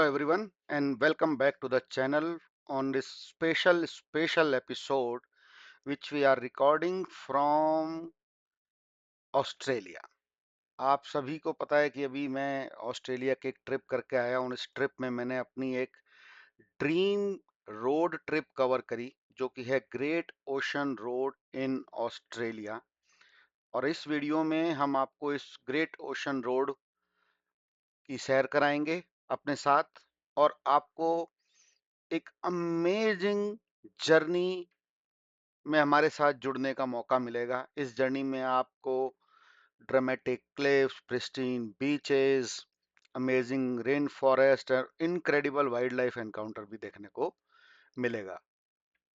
Hello everyone and welcome back to the channel on this special episode which we are recording from Australia. आप सभी को पता है कि अभी मैं ऑस्ट्रेलिया की एक ट्रिप करके आया हूँ। इस ट्रिप में मैंने अपनी एक ड्रीम रोड ट्रिप कवर करी जो कि है great ocean road in Australia. और इस वीडियो में हम आपको इस ग्रेट ओशन रोड की सैर कराएंगे अपने साथ और आपको एक अमेजिंग जर्नी में हमारे साथ जुड़ने का मौका मिलेगा। इस जर्नी में आपको dramatic cliffs, pristine beaches, amazing rain forest और इनक्रेडिबल वाइल्ड लाइफ एनकाउंटर भी देखने को मिलेगा।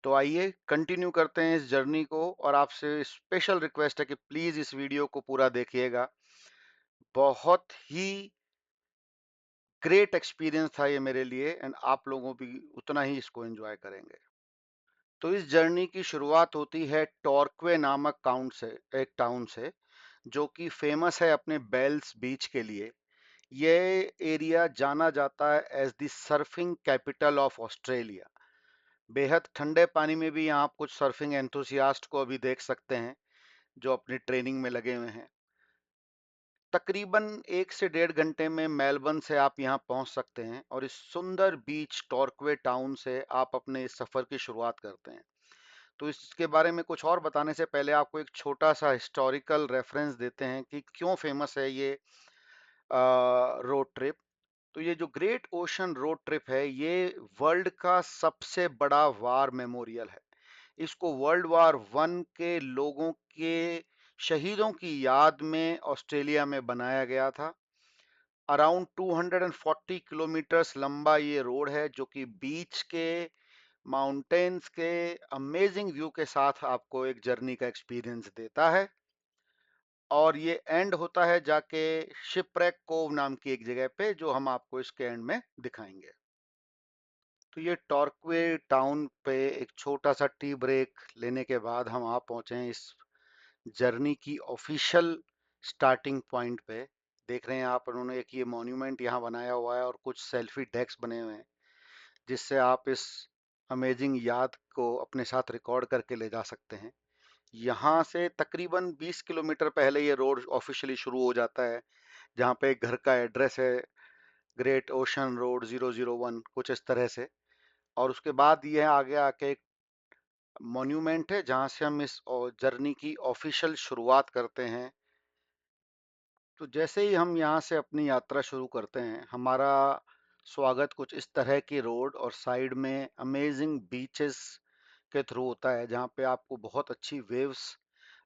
तो आइए कंटिन्यू करते हैं इस जर्नी को और आपसे स्पेशल रिक्वेस्ट है कि प्लीज इस वीडियो को पूरा देखिएगा। बहुत ही ग्रेट एक्सपीरियंस था ये मेरे लिए एंड आप लोगों भी उतना ही इसको एंजॉय करेंगे। तो इस जर्नी की शुरुआत होती है टॉर्क्वे नामक एक टाउन से जो कि फेमस है अपने बेल्स बीच के लिए। ये एरिया जाना जाता है as the surfing capital of Australia. बेहद ठंडे पानी में भी यहाँ आप कुछ सर्फिंग एंथुसियास्ट को अभी देख सकते हैं जो अपनी ट्रेनिंग में लगे हुए हैं। तकरीबन 1 से 1.5 घंटे में मेलबर्न से आप यहाँ पहुँच सकते हैं और इस सुंदर बीच टॉर्क्वे टाउन से आप अपने इस सफ़र की शुरुआत करते हैं। तो इसके बारे में कुछ और बताने से पहले आपको एक छोटा सा हिस्टोरिकल रेफरेंस देते हैं कि क्यों फेमस है ये रोड ट्रिप। तो ये जो ग्रेट ओशन रोड ट्रिप है ये वर्ल्ड का सबसे बड़ा वार मेमोरियल है। इसको वर्ल्ड वार वन के लोगों के शहीदों की याद में ऑस्ट्रेलिया में बनाया गया था। अराउंड 240 किलोमीटर्स लंबा ये रोड है जो कि बीच के माउंटेन्स के अमेजिंग व्यू के साथ आपको एक जर्नी का एक्सपीरियंस देता है। और ये एंड होता है जाके शिपरेक कोव नाम की एक जगह पे जो हम आपको इसके एंड में दिखाएंगे। तो ये टॉर्कवे टाउन पे एक छोटा सा टी ब्रेक लेने के बाद हम आ पहुंचे हैं इस जर्नी की ऑफिशियल स्टार्टिंग पॉइंट पे। देख रहे हैं आप, उन्होंने एक ये मॉन्यूमेंट यहाँ बनाया हुआ है और कुछ सेल्फी डेस्क बने हुए हैं जिससे आप इस अमेजिंग याद को अपने साथ रिकॉर्ड करके ले जा सकते हैं। यहाँ से तकरीबन 20 किलोमीटर पहले ये रोड ऑफिशियली शुरू हो जाता है जहाँ पे एक घर का एड्रेस है, ग्रेट ओशन रोड 001 कुछ इस तरह से। और उसके बाद ये आगे आके एक मॉन्यूमेंट है जहाँ से हम इस जर्नी की ऑफिशियल शुरुआत करते हैं। तो जैसे ही हम यहाँ से अपनी यात्रा शुरू करते हैं हमारा स्वागत कुछ इस तरह की रोड और साइड में अमेजिंग बीचेस के थ्रू होता है जहाँ पे आपको बहुत अच्छी वेव्स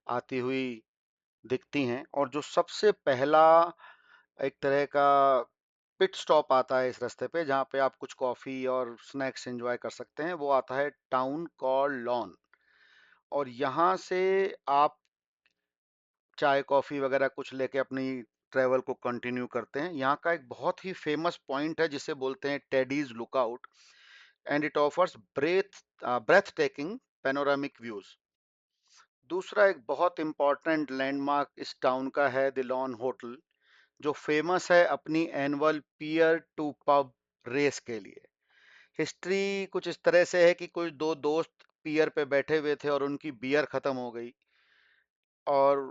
आती हुई दिखती हैं। और जो सबसे पहला एक तरह का पिट स्टॉप आता है इस रास्ते पे जहाँ पे आप कुछ कॉफ़ी और स्नैक्स एंजॉय कर सकते हैं, वो आता है टाउन कॉल लॉन। और यहाँ से आप चाय कॉफ़ी वगैरह कुछ लेके अपनी ट्रैवल को कंटिन्यू करते हैं। यहाँ का एक बहुत ही फेमस पॉइंट है जिसे बोलते हैं Teddy's lookout and it offers breathtaking panoramic views. दूसरा एक बहुत इंपॉर्टेंट लैंडमार्क इस टाउन का है द लॉन होटल जो फेमस है अपनी annual pier to pub race के लिए। हिस्ट्री कुछ इस तरह से है कि कुछ दो दोस्त पियर पे बैठे हुए थे और उनकी बियर खत्म हो गई और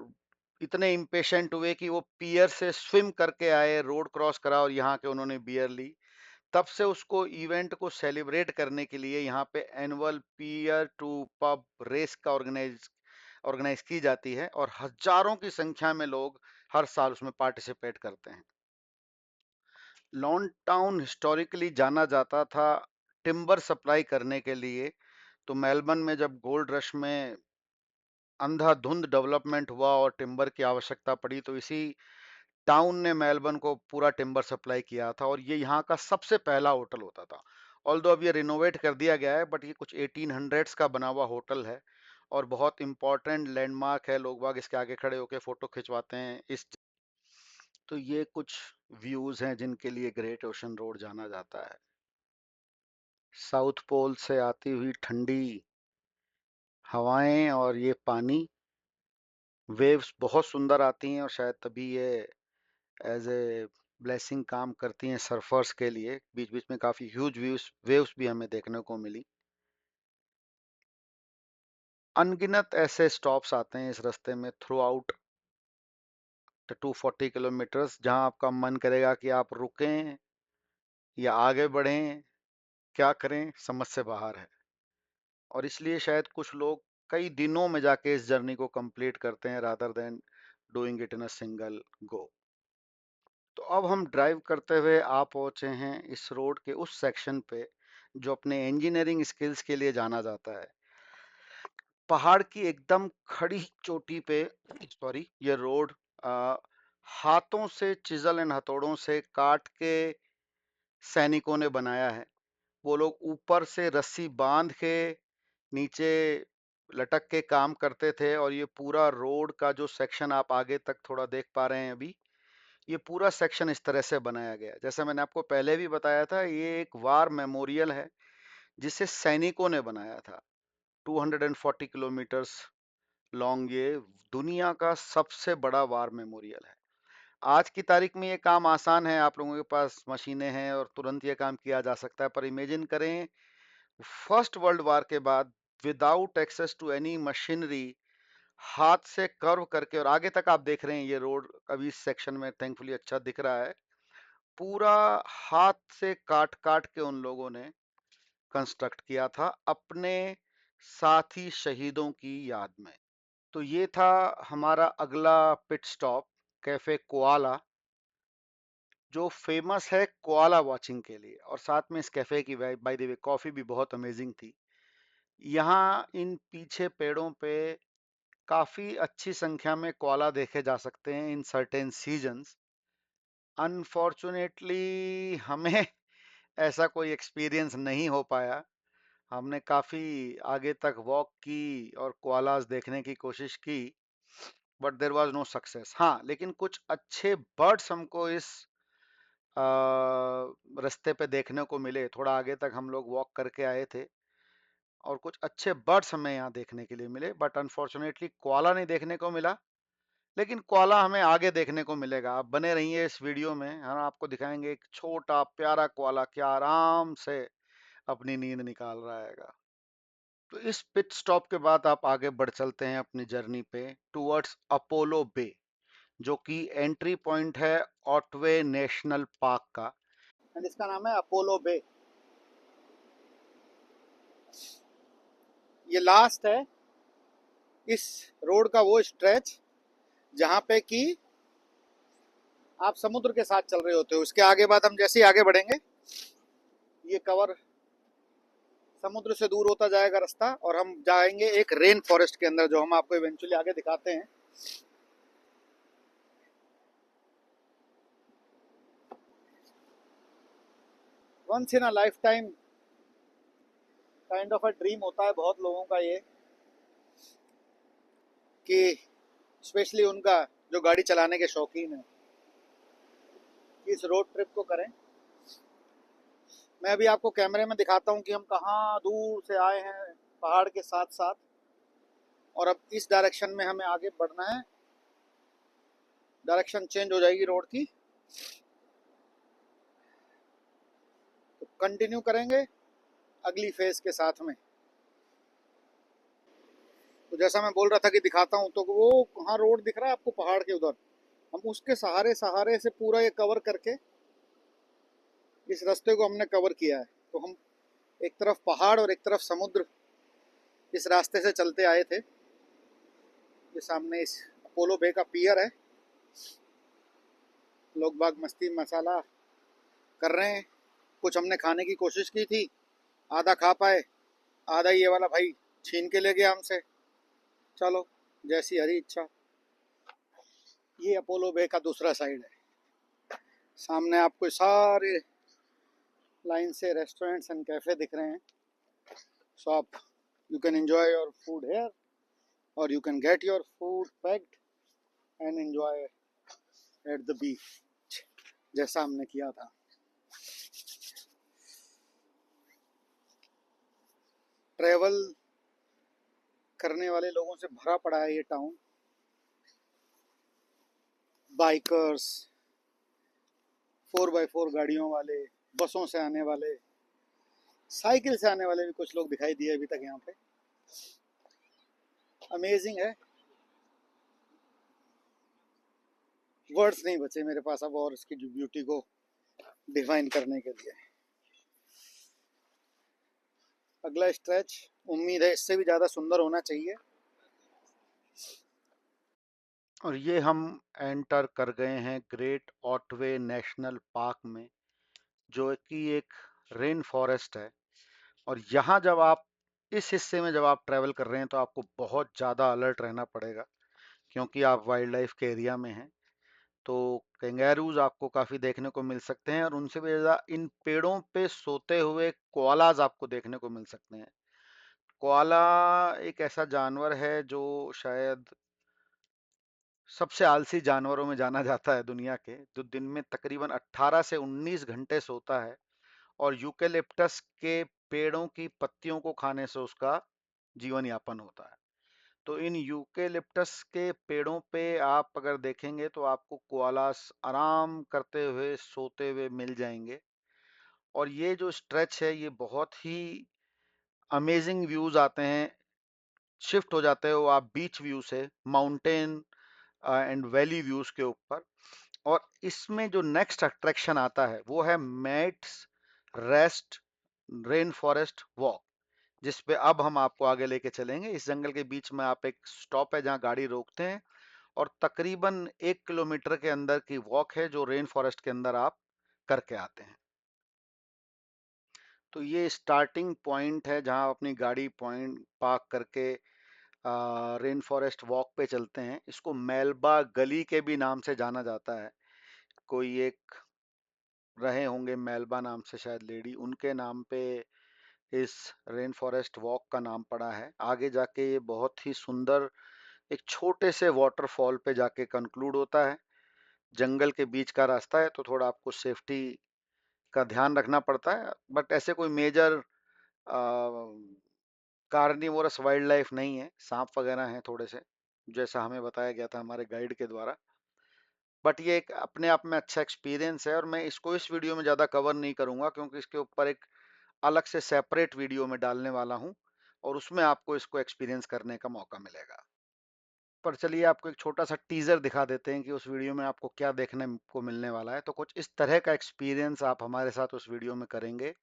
इतने इम्पेशेंट हुए कि वो पियर से स्विम करके आए, रोड क्रॉस करा और यहाँ के उन्होंने बियर ली। तब से उसको इवेंट को सेलिब्रेट करने के लिए यहाँ पे annual pier to pub race का ऑर्गेनाइज की जाती है और हजारों की संख्या में लोग हर साल उसमें पार्टिसिपेट करते हैं। लॉन टाउन हिस्टोरिकली जाना जाता था टिम्बर सप्लाई करने के लिए। तो मेलबर्न में जब गोल्ड रश में अंधाधुंध डेवलपमेंट हुआ और टिम्बर की आवश्यकता पड़ी तो इसी टाउन ने मेलबर्न को पूरा टिम्बर सप्लाई किया था और ये यहाँ का सबसे पहला होटल होता था। ऑल्दो अब ये रिनोवेट कर दिया गया है बट ये कुछ 1800s का बना हुआ होटल है और बहुत इंपॉर्टेंट लैंडमार्क है। लोग बाग इसके आगे खड़े होकर फोटो खिंचवाते हैं इस। तो ये कुछ व्यूज हैं जिनके लिए ग्रेट ओशन रोड जाना जाता है। साउथ पोल से आती हुई ठंडी हवाएं और ये पानी, वेव्स बहुत सुंदर आती हैं और शायद तभी ये एज ए ब्लेसिंग काम करती हैं सर्फर्स के लिए। बीच बीच में काफ़ी ह्यूज वेव्स भी हमें देखने को मिली। अनगिनत ऐसे स्टॉप्स आते हैं इस रास्ते में थ्रू आउट द 240 किलोमीटर्स, जहां आपका मन करेगा कि आप रुकें या आगे बढ़ें, क्या करें समझ से बाहर है। और इसलिए शायद कुछ लोग कई दिनों में जाके इस जर्नी को कंप्लीट करते हैं rather than doing it in a single go. तो अब हम ड्राइव करते हुए आ पहुंचे हैं इस रोड के उस सेक्शन पे जो अपने इंजीनियरिंग स्किल्स के लिए जाना जाता है। पहाड़ की एकदम खड़ी चोटी पे ये रोड हाथों से चिजल एंड हथौड़ों से काट के सैनिकों ने बनाया है। वो लोग ऊपर से रस्सी बांध के नीचे लटक के काम करते थे, और ये पूरा रोड का जो सेक्शन आप आगे तक थोड़ा देख पा रहे हैं अभी, ये पूरा सेक्शन इस तरह से बनाया गया है। जैसे मैंने आपको पहले भी बताया था, ये एक वार मेमोरियल है जिसे सैनिकों ने बनाया था। 240 किलोमीटर्स लॉन्ग ये दुनिया का सबसे बड़ा वार मेमोरियल है। आज की तारीख में ये काम आसान है, आप लोगों के पास मशीनें हैं और तुरंत ये काम किया जा सकता है। पर इमेजिन करें फर्स्ट वर्ल्ड वार के बाद without access to any machinery, हाथ से कर्व करके, और आगे तक आप देख रहे हैं ये रोड अभी इस सेक्शन में थैंकफुली अच्छा दिख रहा है, पूरा हाथ से काट काट के उन लोगों ने कंस्ट्रक्ट किया था अपने साथी शहीदों की याद में। तो ये था हमारा अगला पिट स्टॉप, कैफे कोआला, जो फेमस है कोआला वॉचिंग के लिए। और साथ में इस कैफे की बाय द वे कॉफी भी बहुत अमेजिंग थी। यहाँ इन पीछे पेड़ों पे काफी अच्छी संख्या में कोआला देखे जा सकते हैं इन सर्टेन सीजन्स। अनफॉर्चुनेटली हमें ऐसा कोई एक्सपीरियंस नहीं हो पाया। हमने काफी आगे तक वॉक की और कोआलास देखने की कोशिश की, but there was no success. हाँ, लेकिन कुछ अच्छे बर्ड्स हमको इस रास्ते पे देखने को मिले। थोड़ा आगे तक हम लोग वॉक करके आए थे और कुछ अच्छे बर्ड्स हमें यहाँ देखने के लिए मिले, बट अनफॉर्चुनेटली कोआला नहीं देखने को मिला। लेकिन कोआला हमें आगे देखने को मिलेगा। आप बने रहिए इस वीडियो में, हम आपको दिखाएंगे एक छोटा प्यारा कोआला क्या आराम से अपनी नींद निकाल रहा है। तो इस पिट स्टॉप के बाद आप आगे बढ़ चलते हैं अपनी जर्नी पे टुवर्ड्स अपोलो बे, जो कि एंट्री पॉइंट है ऑटवे नेशनल पार्क का। एंड इसका नाम है अपोलो बे। ये लास्ट है इस रोड का वो स्ट्रेच जहाँ पे कि आप समुद्र के साथ चल रहे होते हो। उसके आगे बाद हम जैसे ही आगे बढ़ेंगे, ये कवर समुद्र से दूर होता जाएगा रास्ता, और हम जाएंगे एक रेन फॉरेस्ट के अंदर, जो हम आपको इवेंचुअली आगे दिखाते हैं। Once in a lifetime kind of a dream होता है बहुत लोगों का ये, कि स्पेशली उनका जो गाड़ी चलाने के शौकीन है, कि इस रोड ट्रिप को करें। मैं अभी आपको कैमरे में दिखाता हूँ कि हम कहाँ दूर से आए हैं पहाड़ के साथ साथ, और अब इस डायरेक्शन में हमें आगे बढ़ना है। डायरेक्शन चेंज हो जाएगी रोड की, तो कंटिन्यू करेंगे अगली फेज के साथ में। तो जैसा मैं बोल रहा था कि दिखाता हूँ, तो वो वहाँ रोड दिख रहा है आपको पहाड़ के उधर, हम उसके सहारे सहारे से पूरा ये कवर करके इस रास्ते को हमने कवर किया है। तो हम एक तरफ पहाड़ और एक तरफ समुद्र इस रास्ते से चलते आए थे। ये सामने इस अपोलो बे का पियर है, लोग बाग मस्ती मसाला कर रहे हैं। कुछ हमने खाने की कोशिश की थी, आधा खा पाए, आधा ये वाला भाई छीन के ले गया हमसे। चलो, जैसी हरी इच्छा। ये अपोलो बे का दूसरा साइड है। सामने आपको सारे लाइन से रेस्टोरेंट्स एंड कैफे दिख रहे हैं। सो आप you can enjoy your food here, और you can get your food packed and enjoy at the beach, जैसा हमने किया था। ट्रेवल करने वाले लोगों से भरा पड़ा है ये टाउन। बाइकर्स, 4x4 गाड़ियों वाले, बसों से आने वाले, साइकिल से आने वाले भी कुछ लोग दिखाई दिए अभी तक यहाँ पे। अमेजिंग है, वर्ड्स नहीं बचे मेरे पास अब और इसकी ब्यूटी को डिफाइन करने के लिए। अगला स्ट्रेच उम्मीद है इससे भी ज्यादा सुंदर होना चाहिए। और ये हम एंटर कर गए हैं ग्रेट ऑटवे नेशनल पार्क में, जो कि एक रेन फॉरेस्ट है। और यहाँ जब आप इस हिस्से में जब आप ट्रैवल कर रहे हैं तो आपको बहुत ज़्यादा अलर्ट रहना पड़ेगा, क्योंकि आप वाइल्ड लाइफ के एरिया में हैं। तो कैंगेरूज आपको काफ़ी देखने को मिल सकते हैं, और उनसे भी ज़्यादा इन पेड़ों पे सोते हुए कोआलाज आपको देखने को मिल सकते हैं। कोआला एक ऐसा जानवर है जो शायद सबसे आलसी जानवरों में जाना जाता है दुनिया के, जो दिन में तकरीबन 18 से 19 घंटे सोता है, और यूकेलिप्टस के पेड़ों की पत्तियों को खाने से उसका जीवन यापन होता है। तो इन यूकेलिप्टस के पेड़ों पे आप अगर देखेंगे तो आपको कोआलास आराम करते हुए सोते हुए मिल जाएंगे। और ये जो स्ट्रेच है ये बहुत ही अमेजिंग व्यूज आते हैं, शिफ्ट हो जाते हो आप बीच व्यू से माउंटेन एंड वैली व्यूज के ऊपर। और इसमें जो नेक्स्ट अट्रैक्शन आता है वो है Maits rest rainforest walk, जिस पे अब हम आपको आगे लेके चलेंगे। इस जंगल के बीच में आप एक स्टॉप है जहाँ गाड़ी रोकते हैं, और तकरीबन 1 किलोमीटर के अंदर की वॉक है जो रेन फॉरेस्ट के अंदर आप करके आते हैं। तो ये स्टार्टिंग पॉइंट है जहाँ अपनी गाड़ी पॉइंट पार्क करके रेन फॉरेस्ट वॉक पे चलते हैं। इसको मेलबा गली के भी नाम से जाना जाता है। कोई एक रहे होंगे मेलबा नाम से शायद लेडी, उनके नाम पे इस रेन फॉरेस्ट वॉक का नाम पड़ा है। आगे जाके ये बहुत ही सुंदर एक छोटे से वाटरफॉल पे जाके कंक्लूड होता है। जंगल के बीच का रास्ता है तो थोड़ा आपको सेफ्टी का ध्यान रखना पड़ता है, बट ऐसे कोई मेजर कार्निवोरस वाइल्ड लाइफ नहीं है। सांप वगैरह हैं थोड़े से, जैसा हमें बताया गया था हमारे गाइड के द्वारा। बट ये एक अपने आप में अच्छा एक्सपीरियंस है, और मैं इसको इस वीडियो में ज़्यादा कवर नहीं करूँगा क्योंकि इसके ऊपर एक अलग से सेपरेट वीडियो में डालने वाला हूँ, और उसमें आपको इसको एक्सपीरियंस करने का मौका मिलेगा। पर चलिए आपको एक छोटा सा टीजर दिखा देते हैं कि उस वीडियो में आपको क्या देखने को मिलने वाला है। तो कुछ इस तरह का एक्सपीरियंस आप हमारे साथ उस वीडियो में करेंगे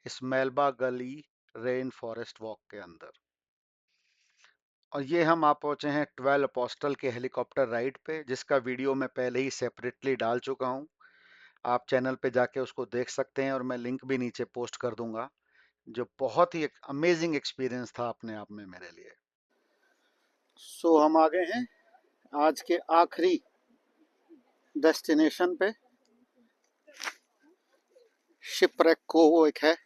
इस मेलबा गली रेन फॉरेस्ट वॉक के अंदर। और ये हम आप पहुंचे हैं 12 अपोस्टल के हेलीकॉप्टर राइड पे, जिसका वीडियो मैं पहले ही सेपरेटली डाल चुका हूं। आप चैनल पे जाके उसको देख सकते हैं, और मैं लिंक भी नीचे पोस्ट कर दूंगा, जो बहुत ही एक अमेजिंग एक्सपीरियंस था अपने आप में मेरे लिए। सो हम आ गए हैं आज के आखिरी डेस्टिनेशन पे। शिपरेक को वो एक है,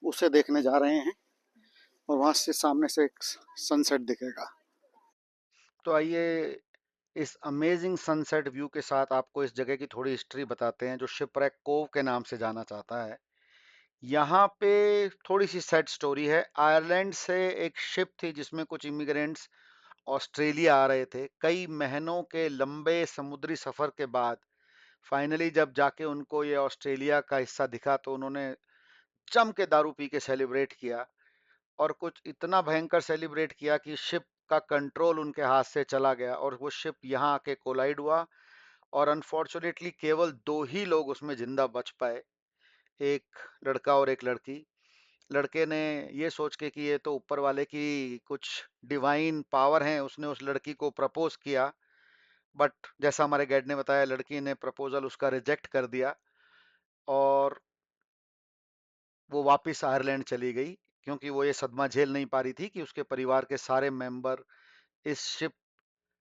उसे देखने जा रहे हैं, और वहां से सामने से एक सनसेट दिखेगा। तो आइए इस अमेजिंग सनसेट व्यू के साथ आपको इस जगह की थोड़ी हिस्ट्री बताते हैं, जो शिपरेक कोव के नाम से जाना जाता है। यहाँ पे थोड़ी सी सैड स्टोरी है। आयरलैंड से एक शिप थी जिसमें कुछ इमिग्रेंट्स ऑस्ट्रेलिया आ रहे थे। कई महीनों के लंबे समुद्री सफर के बाद फाइनली जब जाके उनको ये ऑस्ट्रेलिया का हिस्सा दिखा तो उन्होंने जम के दारू पी के सेलिब्रेट किया, और कुछ इतना भयंकर सेलिब्रेट किया कि शिप का कंट्रोल उनके हाथ से चला गया, और वो शिप यहाँ आके कोलाइड हुआ। और अनफॉर्चुनेटली केवल दो ही लोग उसमें जिंदा बच पाए, एक लड़का और एक लड़की। लड़के ने ये सोच के कि ये तो ऊपर वाले की कुछ डिवाइन पावर है, उसने उस लड़की को प्रपोज किया, बट जैसा हमारे गाइड ने बताया लड़की ने प्रपोजल उसका रिजेक्ट कर दिया, और वो वापस आयरलैंड चली गई, क्योंकि वो ये सदमा झेल नहीं पा रही थी कि उसके परिवार के सारे मेंबर इस शिप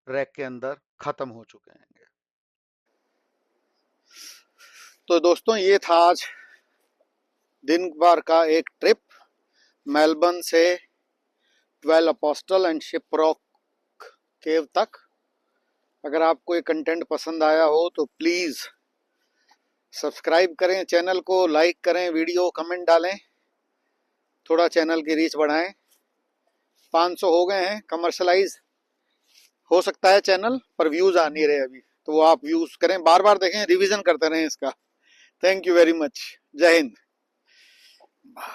रैक के अंदर खत्म हो चुके हैं। तो दोस्तों ये था आज दिन भर का एक ट्रिप मेलबर्न से 12 अपोस्टल एंड शिपरॉक केव तक। अगर आपको ये कंटेंट पसंद आया हो तो प्लीज़ सब्सक्राइब करें चैनल को, लाइक करें, वीडियो कमेंट डालें, थोड़ा चैनल की रीच बढ़ाएं। 500 हो गए हैं, कमर्शलाइज हो सकता है चैनल, पर व्यूज़ आ नहीं रहे अभी। तो वो आप यूज करें, बार बार देखें, रिवीजन करते रहें इसका। Thank you very much. जय हिंद।